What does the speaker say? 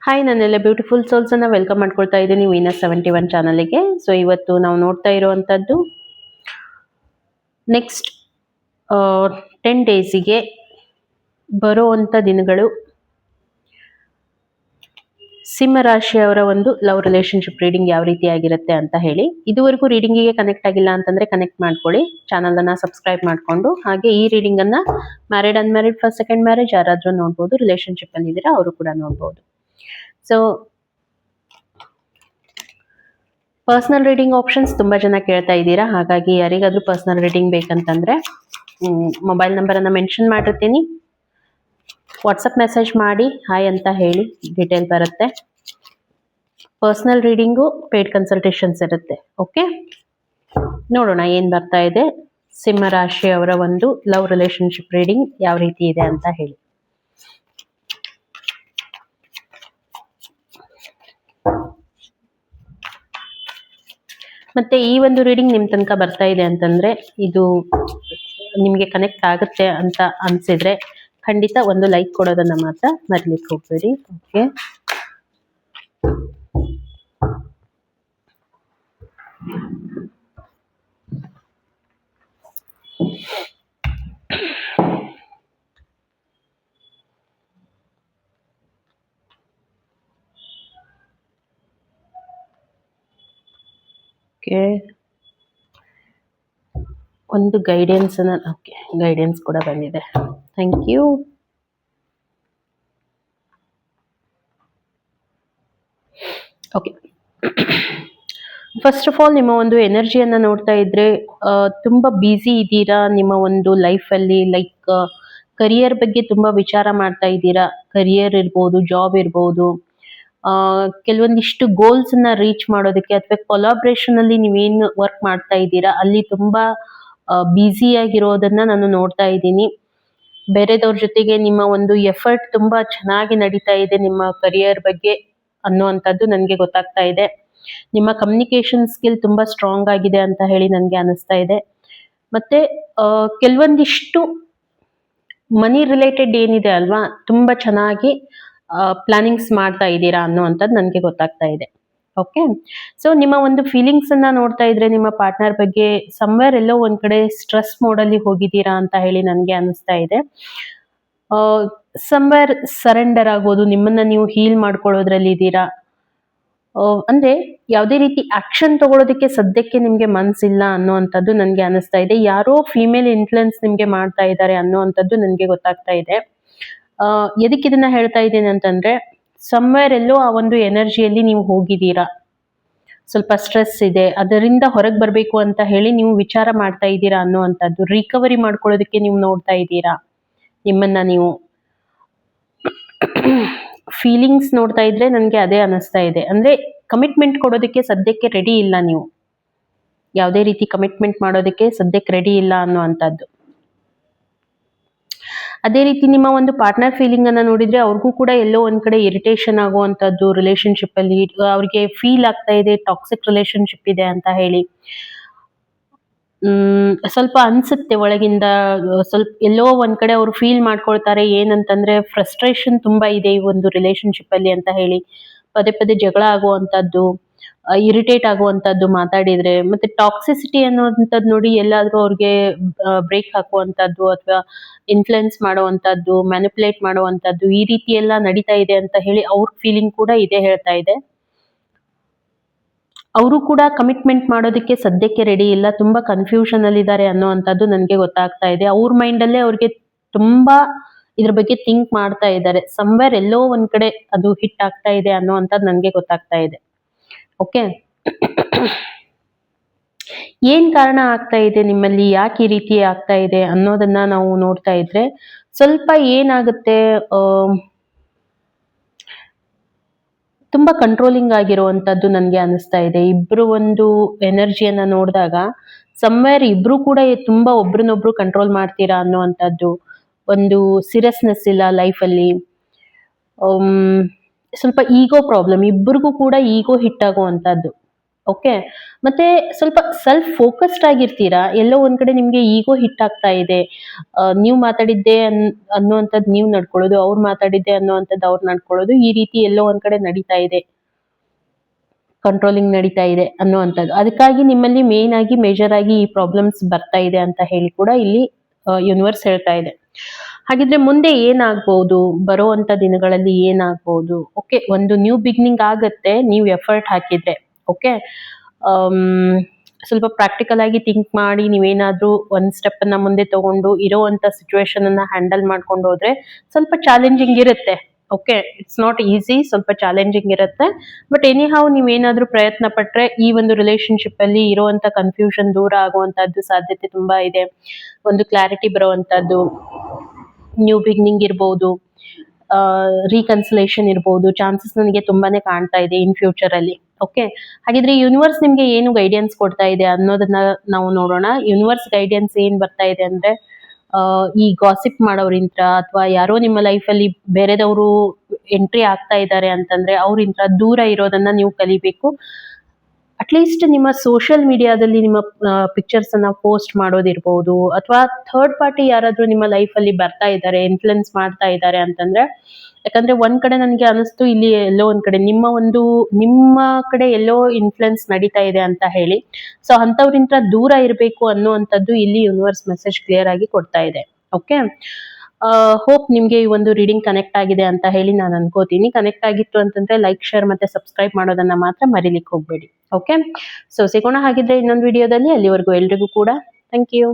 Hi, ನನ್ನೆಲ್ಲ beautiful souls ಅನ್ನ welcome ಮಾಡ್ಕೊಳ್ತಾ ಇದ್ದೀನಿ ವೀನಸ್ 71 ಚಾನಲ್ಗೆ. ಸೊ ಇವತ್ತು ನಾವು ನೋಡ್ತಾ ಇರುವಂತದ್ದು ನೆಕ್ಸ್ಟ್ 10 ಡೇಸಿಗೆ ಬರುವಂತ ದಿನಗಳು ಸಿಂಹ ರಾಶಿಯವರ ಒಂದು ಲವ್ ರಿಲೇಶನ್ಶಿಪ್ ರೀಡಿಂಗ್ ಯಾವ ರೀತಿ ಆಗಿರುತ್ತೆ ಅಂತ ಹೇಳಿ. ಇದುವರೆಗೂ ರೀಡಿಂಗಿಗೆ ಕನೆಕ್ಟ್ ಆಗಿಲ್ಲ ಅಂತಂದ್ರೆ ಕನೆಕ್ಟ್ ಮಾಡ್ಕೊಳ್ಳಿ, ಚಾನಲ್ ಅನ್ನ ಸಬ್ಸ್ಕ್ರೈಬ್ ಮಾಡ್ಕೊಂಡು. ಹಾಗೆ ಈ ರೀಡಿಂಗ್ ಅನ್ನ married unmarried first second marriage ಯಾರಾದ್ರೂ ನೋಡ್ಬೋದು, ರಿಲೇಶನ್ಶಿಪ್ ಅಲ್ಲಿ ಇದ್ದೀರಾ ಅವರು ಕೂಡ ನೋಡ್ಬೋದು. ಸೊ ಪರ್ಸನಲ್ ರೀಡಿಂಗ್ ಆಪ್ಷನ್ಸ್ ತುಂಬಾ ಜನ ಕೇಳ್ತಾ ಇದ್ದೀರಾ, ಹಾಗಾಗಿ ಯಾರಿಗಾದ್ರೂ ಪರ್ಸನಲ್ ರೀಡಿಂಗ್ ಬೇಕಂತಂದ್ರೆ ಮೊಬೈಲ್ ನಂಬರ್ ಅನ್ನ ಮೆನ್ಷನ್ ಮಾಡಿರ್ತೀನಿ, ವಾಟ್ಸಪ್ ಮೆಸೇಜ್ ಮಾಡಿ ಹಾಯ್ ಅಂತ ಹೇಳಿ, ಡೀಟೇಲ್ ಬರುತ್ತೆ. ಪರ್ಸನಲ್ ರೀಡಿಂಗು ಪೇಡ್ ಕನ್ಸಲ್ಟೇಷನ್ಸ್ ಇರುತ್ತೆ. ಓಕೆ, ನೋಡೋಣ ಏನ್ ಬರ್ತಾ ಇದೆ ಸಿಂಹ ರಾಶಿಯವರ ಒಂದು ಲವ್ ರಿಲೇಶನ್ಶಿಪ್ ರೀಡಿಂಗ್ ಯಾವ ರೀತಿ ಇದೆ ಅಂತ ಹೇಳಿ. ಮತ್ತೆ ಈ ಒಂದು ರೀಡಿಂಗ್ ನಿಮ್ ತನಕ ಬರ್ತಾ ಇದೆ ಅಂತಂದ್ರೆ ಇದು ನಿಮ್ಗೆ ಕನೆಕ್ಟ್ ಆಗುತ್ತೆ ಅಂತ ಅನ್ಸಿದ್ರೆ ಖಂಡಿತ ಒಂದು ಲೈಕ್ ಕೊಡೋದನ್ನ ಮಾತ್ರ ಮರಿಲಿಕ್ಕೆ ಹೋಗ್ಬೇಡಿ. ಓಕೆ, ಒಂದು ಗೈಡೆನ್ಸ್ ಗೈಡೆನ್ಸ್ ಕೂಡ ಬಂದಿದೆ. Thank you. Okay, first of all ನಿಮ್ಮ ಒಂದು ಎನರ್ಜಿಯನ್ನ ನೋಡ್ತಾ ಇದ್ರೆ ತುಂಬಾ ಬ್ಯುಸಿ ಇದ್ದೀರಾ ನಿಮ್ಮ ಒಂದು ಲೈಫ್ ಅಲ್ಲಿ. ಲೈಕ್ ಕರಿಯರ್ ಬಗ್ಗೆ ತುಂಬಾ ವಿಚಾರ ಮಾಡ್ತಾ ಇದ್ದೀರಾ. ಕರಿಯರ್ ಇರ್ಬೋದು, ಜಾಬ್ ಇರ್ಬೋದು, ಕೆಲವೊಂದಿಷ್ಟು ಗೋಲ್ಸ್ ಅನ್ನ ರೀಚ್ ಮಾಡೋದಕ್ಕೆ ಅಥವಾ ಕೊಲಾಬ್ರೇಷನ್ ಅಲ್ಲಿ ನೀವೇನ್ ವರ್ಕ್ ಮಾಡ್ತಾ ಇದ್ದೀರಾ ಅಲ್ಲಿ ತುಂಬಾ ಬ್ಯುಸಿ ಆಗಿರೋದನ್ನ ನಾನು ನೋಡ್ತಾ ಇದ್ದೀನಿ. ಬೇರೆದವ್ರ ಜೊತೆಗೆ ನಿಮ್ಮ ಒಂದು ಎಫರ್ಟ್ ತುಂಬಾ ಚೆನ್ನಾಗಿ ನಡೀತಾ ಇದೆ ನಿಮ್ಮ ಕರಿಯರ್ ಬಗ್ಗೆ ಅನ್ನುವಂಥದ್ದು ನನಗೆ ಗೊತ್ತಾಗ್ತಾ ಇದೆ. ನಿಮ್ಮ ಕಮ್ಯುನಿಕೇಶನ್ ಸ್ಕಿಲ್ ತುಂಬಾ ಸ್ಟ್ರಾಂಗ್ ಆಗಿದೆ ಅಂತ ಹೇಳಿ ನನಗೆ ಅನಿಸ್ತಾ ಇದೆ. ಮತ್ತೆ ಕೆಲವೊಂದಿಷ್ಟು ಮನಿ ರಿಲೇಟೆಡ್ ಏನಿದೆ ಅಲ್ವಾ, ತುಂಬಾ ಚೆನ್ನಾಗಿ ಪ್ಲಾನಿಂಗ್ಸ್ ಮಾಡ್ತಾ ಇದ್ದೀರಾ ಅನ್ನುವಂಥದ್ದು ನನಗೆ ಗೊತ್ತಾಗ್ತಾ ಇದೆ. ಓಕೆ, ಸೊ ನಿಮ್ಮ ಒಂದು ಫೀಲಿಂಗ್ಸ್ ಅನ್ನ ನೋಡ್ತಾ ಇದ್ರೆ ನಿಮ್ಮ ಪಾರ್ಟ್ನರ್ ಬಗ್ಗೆ ಸಮ್ವೇರ್ ಎಲ್ಲೋ ಒಂದ್ ಕಡೆ ಸ್ಟ್ರೆಸ್ ಮೋಡಲ್ಲಿ ಹೋಗಿದ್ದೀರಾ ಅಂತ ಹೇಳಿ ನನಗೆ ಅನಿಸ್ತಾ ಇದೆ. ಸಮ್ವೇರ್ ಸರೆಂಡರ್ ಆಗೋದು, ನಿಮ್ಮನ್ನ ನೀವು ಹೀಲ್ ಮಾಡ್ಕೊಳ್ಳೋದ್ರಲ್ಲಿ ಇದ್ದೀರಾ. ಅಂದ್ರೆ ಯಾವುದೇ ರೀತಿ ಆಕ್ಷನ್ ತಗೊಳ್ಳೋದಕ್ಕೆ ಸದ್ಯಕ್ಕೆ ನಿಮ್ಗೆ ಮನ್ಸಿಲ್ಲ ಅನ್ನುವಂಥದ್ದು ನನ್ಗೆ ಅನಿಸ್ತಾ ಇದೆ. ಯಾರೋ ಫಿಮೇಲ್ ಇನ್ಫ್ಲುಯೆನ್ಸ್ ನಿಮ್ಗೆ ಮಾಡ್ತಾ ಇದ್ದಾರೆ ಅನ್ನುವಂಥದ್ದು ನನ್ಗೆ ಗೊತ್ತಾಗ್ತಾ ಇದೆ. ಎದಕ್ಕೆ ಇದನ್ನ ಹೇಳ್ತಾ ಇದ್ದೀನಿ ಅಂತಂದ್ರೆ, ಸಮ್ವೇರ್ ಎಲ್ಲೋ ಆ ಒಂದು ಎನರ್ಜಿಯಲ್ಲಿ ನೀವು ಹೋಗಿದ್ದೀರಾ, ಸ್ವಲ್ಪ ಸ್ಟ್ರೆಸ್ ಇದೆ, ಅದರಿಂದ ಹೊರಗೆ ಬರ್ಬೇಕು ಅಂತ ಹೇಳಿ ನೀವು ವಿಚಾರ ಮಾಡ್ತಾ ಇದ್ದೀರಾ ಅನ್ನುವಂಥದ್ದು. ರಿಕವರಿ ಮಾಡ್ಕೊಳ್ಳೋದಕ್ಕೆ ನೀವು ನೋಡ್ತಾ ಇದ್ದೀರಾ ನಿಮ್ಮನ್ನ ನೀವು. ಫೀಲಿಂಗ್ಸ್ ನೋಡ್ತಾ ಇದ್ರೆ ನನ್ಗೆ ಅದೇ ಅನಿಸ್ತಾ ಇದೆ. ಅಂದ್ರೆ ಕಮಿಟ್ಮೆಂಟ್ ಕೊಡೋದಕ್ಕೆ ಸದ್ಯಕ್ಕೆ ರೆಡಿ ಇಲ್ಲ ನೀವು, ಯಾವುದೇ ರೀತಿ ಕಮಿಟ್ಮೆಂಟ್ ಮಾಡೋದಕ್ಕೆ ಸದ್ಯಕ್ಕೆ ರೆಡಿ ಇಲ್ಲ ಅನ್ನುವಂಥದ್ದು. ಅದೇ ರೀತಿ ನಿಮ್ಮ ಒಂದು ಪಾರ್ಟ್ನರ್ ಫೀಲಿಂಗ್ ಅನ್ನ ನೋಡಿದ್ರೆ ಅವ್ರಿಗೂ ಕೂಡ ಎಲ್ಲೋ ಒಂದ್ ಕಡೆ ಇರಿಟೇಷನ್ ಆಗುವಂತದ್ದು ರಿಲೇಶನ್ಶಿಪ್ ಅಲ್ಲಿ. ಅವ್ರಿಗೆ ಫೀಲ್ ಆಗ್ತಾ ಇದೆ ಟಾಕ್ಸಿಕ್ ರಿಲೇಶನ್ಶಿಪ್ ಇದೆ ಅಂತ ಹೇಳಿ. ಸ್ವಲ್ಪ ಅನ್ಸುತ್ತೆ ಒಳಗಿಂದ, ಸ್ವಲ್ಪ ಎಲ್ಲೋ ಒಂದ್ ಕಡೆ ಅವ್ರು ಫೀಲ್ ಮಾಡ್ಕೊಳ್ತಾರೆ ಏನಂತಂದ್ರೆ ಫ್ರಸ್ಟ್ರೇಷನ್ ತುಂಬಾ ಇದೆ ಈ ಒಂದು ರಿಲೇಶನ್ಶಿಪ್ ಅಲ್ಲಿ ಅಂತ ಹೇಳಿ. ಪದೇ ಪದೇ ಜಗಳ ಆಗುವಂತದ್ದು, ಇರಿಟೇಟ್ ಆಗುವಂತದ್ದು ಮಾತಾಡಿದ್ರೆ. ಮತ್ತೆ ಟಾಕ್ಸಿಸಿಟಿ ಅನ್ನುವಂಥದ್ದು ನೋಡಿ ಎಲ್ಲಾದ್ರೂ ಅವ್ರಿಗೆ ಬ್ರೇಕ್ ಹಾಕುವಂತದ್ದು ಅಥವಾ ಇನ್ಫ್ಲುಯೆನ್ಸ್ ಮಾಡುವಂತದ್ದು, ಮ್ಯಾನಿಪುಲೇಟ್ ಮಾಡುವಂತದ್ದು, ಈ ರೀತಿ ಎಲ್ಲ ನಡೀತಾ ಇದೆ ಅಂತ ಹೇಳಿ ಅವ್ರ ಫೀಲಿಂಗ್ ಕೂಡ ಇದೆ ಹೇಳ್ತಾ ಇದೆ. ಅವರು ಕೂಡ ಕಮಿಟ್ಮೆಂಟ್ ಮಾಡೋದಕ್ಕೆ ಸದ್ಯಕ್ಕೆ ರೆಡಿ ಇಲ್ಲ, ತುಂಬಾ ಕನ್ಫ್ಯೂಷನ್ ಅಲ್ಲಿ ಇದ್ದಾರೆ ಅನ್ನುವಂಥದ್ದು ನನಗೆ ಗೊತ್ತಾಗ್ತಾ ಇದೆ. ಅವ್ರ ಮೈಂಡ್ ಅಲ್ಲೇ ಅವ್ರಿಗೆ ತುಂಬಾ ಇದ್ರ ಬಗ್ಗೆ ಥಿಂಕ್ ಮಾಡ್ತಾ ಇದ್ದಾರೆ. ಸಮ್ವೇರ್ ಎಲ್ಲೋ ಒಂದ್ ಕಡೆ ಅದು ಹಿಟ್ ಆಗ್ತಾ ಇದೆ ಅನ್ನುವಂಥದ್ದು ನನಗೆ ಗೊತ್ತಾಗ್ತಾ ಇದೆ. ಓಕೆ, ಏನ್ ಕಾರಣ ಆಗ್ತಾ ಇದೆ ನಿಮ್ಮಲ್ಲಿ, ಯಾಕೆ ಈ ರೀತಿ ಆಗ್ತಾ ಇದೆ ಅನ್ನೋದನ್ನ ನಾವು ನೋಡ್ತಾ ಇದ್ರೆ ಸ್ವಲ್ಪ ಏನಾಗುತ್ತೆ, ತುಂಬಾ ಕಂಟ್ರೋಲಿಂಗ್ ಆಗಿರುವಂತದ್ದು ನನ್ಗೆ ಅನಿಸ್ತಾ ಇದೆ. ಇಬ್ರು ಒಂದು ಎನರ್ಜಿಯನ್ನ ನೋಡಿದಾಗ ಸಮ್ವೇರ್ ಇಬ್ರು ಕೂಡ ತುಂಬಾ ಒಬ್ರನ್ನೊಬ್ರು ಕಂಟ್ರೋಲ್ ಮಾಡ್ತೀರಾ ಅನ್ನುವಂಥದ್ದು. ಒಂದು ಸೀರಿಯಸ್ನೆಸ್ ಇಲ್ಲ ಲೈಫ್ ಅಲ್ಲಿ. ಸ್ವಲ್ಪ ಈಗೋ ಪ್ರಾಬ್ಲಮ್, ಇಬ್ಬರಿಗೂ ಕೂಡ ಈಗೋ ಹಿಟ್ ಆಗುವಂತದ್ದು. ಓಕೆ. ಮತ್ತೆ ಸ್ವಲ್ಪ ಸೆಲ್ಫ್ ಫೋಕಸ್ಡ್ ಆಗಿರ್ತೀರಾ. ಎಲ್ಲೋ ಒಂದ್ ಕಡೆ ನಿಮ್ಗೆ ಈಗೋ ಹಿಟ್ ಆಗ್ತಾ ಇದೆ. ನೀವ್ ಮಾತಾಡಿದ್ದೆ ಅನ್ನುವಂಥದ್ದು ನೀವ್ ನಡ್ಕೊಳ್ಳೋದು, ಅವ್ರು ಮಾತಾಡಿದ್ದೆ ಅನ್ನುವಂಥದ್ದು ಅವ್ರು ನಡ್ಕೊಳ್ಳೋದು, ಈ ರೀತಿ ಎಲ್ಲೋ ಒಂದ್ ಕಡೆ ನಡೀತಾ ಇದೆ. ಕಂಟ್ರೋಲಿಂಗ್ ನಡೀತಾ ಇದೆ ಅನ್ನುವಂಥದ್ದು. ಅದಕ್ಕಾಗಿ ನಿಮ್ಮಲ್ಲಿ ಮೇನ್ ಆಗಿ ಮೇಜರ್ ಆಗಿ ಈ ಪ್ರಾಬ್ಲಮ್ಸ್ ಬರ್ತಾ ಇದೆ ಅಂತ ಹೇಳಿ ಕೂಡ ಇಲ್ಲಿ ಯೂನಿವರ್ಸ್ ಹೇಳ್ತಾ ಇದೆ. ಹಾಗಿದ್ರೆ ಮುಂದೆ ಏನಾಗ್ಬೋದು? ಬರುವಂತ ದಿನಗಳಲ್ಲಿ ಏನಾಗ್ಬೋದು? ಓಕೆ, ಒಂದು ನ್ಯೂ ಬಿಗಿನಿಂಗ್ ಆಗತ್ತೆ ನೀವು ಎಫರ್ಟ್ ಹಾಕಿದ್ರೆ. ಓಕೆ. ಸ್ವಲ್ಪ ಪ್ರಾಕ್ಟಿಕಲ್ ಆಗಿ ಥಿಂಕ್ ಮಾಡಿ ನೀವೇನಾದ್ರೂ ಒಂದ್ ಸ್ಟೆಪ್ ಅನ್ನ ಮುಂದೆ ತಗೊಂಡು ಇರೋವಂತ ಸಿಚುವೇಶನ್ ಅನ್ನ ಹ್ಯಾಂಡಲ್ ಮಾಡ್ಕೊಂಡು ಹೋದ್ರೆ ಸ್ವಲ್ಪ ಚಾಲೆಂಜಿಂಗ್ ಇರುತ್ತೆ. ಓಕೆ, ಇಟ್ಸ್ ನಾಟ್ ಈಸಿ, ಸ್ವಲ್ಪ ಚಾಲೆಂಜಿಂಗ್ ಇರುತ್ತೆ. ಬಟ್ ಎನಿ ಹೌ ನೀವೇನಾದ್ರೂ ಪ್ರಯತ್ನ ಪಟ್ರೆ ಈ ಒಂದು ರಿಲೇಶನ್ಶಿಪ್ ಅಲ್ಲಿ ಇರುವಂತ ಕನ್ಫ್ಯೂಷನ್ ದೂರ ಆಗುವಂತದ್ದು ಸಾಧ್ಯತೆ ತುಂಬಾ ಇದೆ. ಒಂದು ಕ್ಲಾರಿಟಿ ಬರುವಂತದ್ದು, ನ್ಯೂ ಬಿಗಿನಿಂಗ್ ಇರ್ಬೋದು, ರೀಕನ್ಸಿಲೇಷನ್ ಇರ್ಬೋದು, ಚಾನ್ಸಸ್ ನನಗೆ ತುಂಬಾನೇ ಕಾಣ್ತಾ ಇದೆ ಇನ್ ಫ್ಯೂಚರ್ ಅಲ್ಲಿ. ಓಕೆ. ಹಾಗಿದ್ರೆ ಯೂನಿವರ್ಸ್ ನಿಮ್ಗೆ ಏನು ಗೈಡೆನ್ಸ್ ಕೊಡ್ತಾ ಇದೆ ಅನ್ನೋದನ್ನ ನಾವು ನೋಡೋಣ. ಯೂನಿವರ್ಸ್ ಗೈಡೆನ್ಸ್ ಏನ್ ಬರ್ತಾ ಇದೆ ಅಂದ್ರೆ, ಈ ಗಾಸಿಪ್ ಮಾಡೋರಿಂತ್ರ ಅಥವಾ ಯಾರೋ ನಿಮ್ಮ ಲೈಫ್ ಅಲ್ಲಿ ಬೇರೆದವರು ಎಂಟ್ರಿ ಆಗ್ತಾ ಇದ್ದಾರೆ ಅಂತಂದ್ರೆ ಅವ್ರಿಂತ್ರ ದೂರ ಇರೋದನ್ನ ನೀವು ಕಲಿಬೇಕು. ಅಟ್ಲೀಸ್ಟ್ ನಿಮ್ಮ ಸೋಷಿಯಲ್ ಮೀಡಿಯಾದಲ್ಲಿ ನಿಮ್ಮ ಪಿಕ್ಚರ್ಸ್ ಅನ್ನ ಪೋಸ್ಟ್ ಮಾಡೋದಿರ್ಬೋದು, ಅಥವಾ ಥರ್ಡ್ ಪಾರ್ಟಿ ಯಾರಾದ್ರೂ ನಿಮ್ಮ ಲೈಫ್ ಅಲ್ಲಿ ಬರ್ತಾ ಇದ್ದಾರೆ, ಇನ್ಫ್ಲುಯೆನ್ಸ್ ಮಾಡ್ತಾ ಇದ್ದಾರೆ ಅಂತಂದ್ರೆ, ಯಾಕಂದ್ರೆ ಒಂದ್ ಕಡೆ ನನಗೆ ಅನಿಸ್ತು ಇಲ್ಲಿ ಎಲ್ಲೋ ಒಂದ್ ಕಡೆ ನಿಮ್ಮ ಕಡೆ ಎಲ್ಲೋ ಇನ್ಫ್ಲುಯೆನ್ಸ್ ನಡೀತಾ ಇದೆ ಅಂತ ಹೇಳಿ. ಸೊ ಅಂತವ್ರಿಂತ ದೂರ ಇರಬೇಕು ಅನ್ನುವಂಥದ್ದು ಇಲ್ಲಿ ಯೂನಿವರ್ಸ್ ಮೆಸೇಜ್ ಕ್ಲಿಯರ್ ಆಗಿ ಕೊಡ್ತಾ ಇದೆ. ಓಕೆ. ಹೋಪ್ ನಿಮ್ಗೆ ಈ ಒಂದು ರೀಡಿಂಗ್ ಕನೆಕ್ಟ್ ಆಗಿದೆ ಅಂತ ಹೇಳಿ ನಾನು ಅನ್ಕೋತೀನಿ. ಕನೆಕ್ಟ್ ಆಗಿತ್ತು ಅಂತಂದ್ರೆ ಲೈಕ್, ಶೇರ್ ಮತ್ತೆ ಸಬ್ಸ್ಕ್ರೈಬ್ ಮಾಡೋದನ್ನ ಮಾತ್ರ ಮರಿಲಿಕ್ಕೆ ಹೋಗ್ಬೇಡಿ. ಓಕೆ. ಸೊ ಸಿಗೋಣ ಹಾಗಿದ್ರೆ ಇನ್ನೊಂದು ವಿಡಿಯೋದಲ್ಲಿ. ಅಲ್ಲಿವರೆಗೂ ಎಲ್ರಿಗೂ ಕೂಡ ಥ್ಯಾಂಕ್ ಯು.